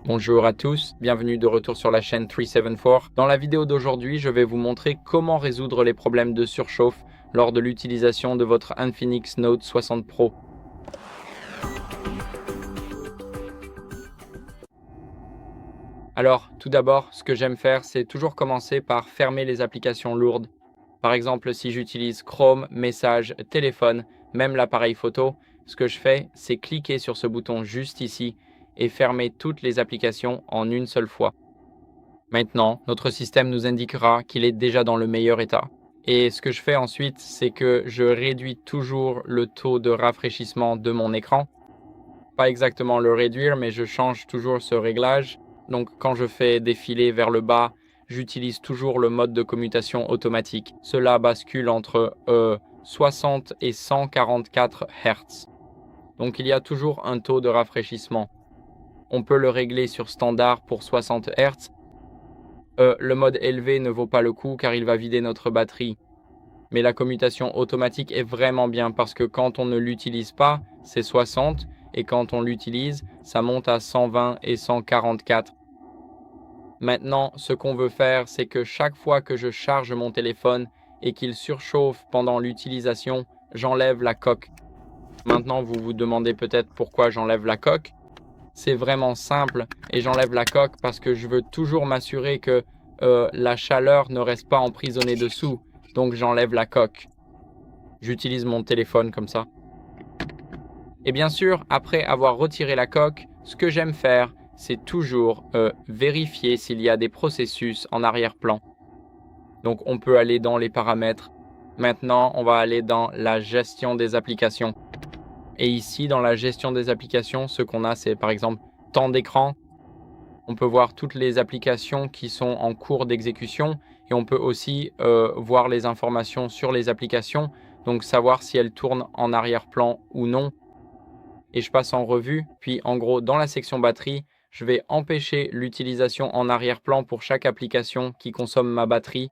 Bonjour à tous, bienvenue de retour sur la chaîne 374. Dans la vidéo d'aujourd'hui, je vais vous montrer comment résoudre les problèmes de surchauffe lors de l'utilisation de votre INFINIX Note 60 Pro. Alors, tout d'abord, ce que j'aime faire, c'est toujours commencer par fermer les applications lourdes. Par exemple, si j'utilise Chrome, Messages, téléphone, même l'appareil photo, ce que je fais, c'est cliquer sur ce bouton juste ici et fermer toutes les applications en une seule fois. Maintenant, notre système nous indiquera qu'il est déjà dans le meilleur état. Et ce que je fais ensuite, c'est que je réduis toujours le taux de rafraîchissement de mon écran. Pas exactement le réduire, mais je change toujours ce réglage. Donc quand je fais défiler vers le bas, j'utilise toujours le mode de commutation automatique. Cela bascule entre 60 et 144 Hz. Donc il y a toujours un taux de rafraîchissement. On peut le régler sur standard pour 60 Hz. Le mode élevé ne vaut pas le coup car il va vider notre batterie. Mais la commutation automatique est vraiment bien parce que quand on ne l'utilise pas, c'est 60 et quand on l'utilise, ça monte à 120 et 144. Maintenant, ce qu'on veut faire, c'est que chaque fois que je charge mon téléphone et qu'il surchauffe pendant l'utilisation, j'enlève la coque. Maintenant, vous vous demandez peut-être pourquoi j'enlève la coque. C'est vraiment simple et j'enlève la coque parce que je veux toujours m'assurer que la chaleur ne reste pas emprisonnée dessous. Donc j'enlève la coque. J'utilise mon téléphone comme ça. Et bien sûr, après avoir retiré la coque, ce que j'aime faire, c'est toujours vérifier s'il y a des processus en arrière-plan. Donc on peut aller dans les paramètres. Maintenant, on va aller dans la gestion des applications. Et ici, dans la gestion des applications, ce qu'on a, c'est par exemple temps d'écran. On peut voir toutes les applications qui sont en cours d'exécution et on peut aussi voir les informations sur les applications, donc savoir si elles tournent en arrière-plan ou non. Et je passe en revue, puis en gros, dans la section batterie, je vais empêcher l'utilisation en arrière-plan pour chaque application qui consomme ma batterie.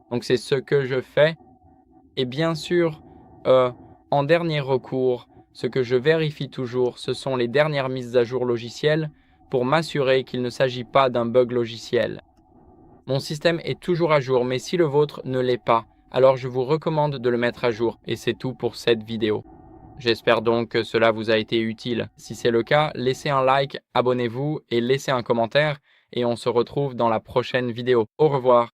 Donc c'est ce que je fais. Et bien sûr, en dernier recours, ce que je vérifie toujours, ce sont les dernières mises à jour logicielles pour m'assurer qu'il ne s'agit pas d'un bug logiciel. Mon système est toujours à jour, mais si le vôtre ne l'est pas, alors je vous recommande de le mettre à jour. Et c'est tout pour cette vidéo. J'espère donc que cela vous a été utile. Si c'est le cas, laissez un like, abonnez-vous et laissez un commentaire. Et on se retrouve dans la prochaine vidéo. Au revoir.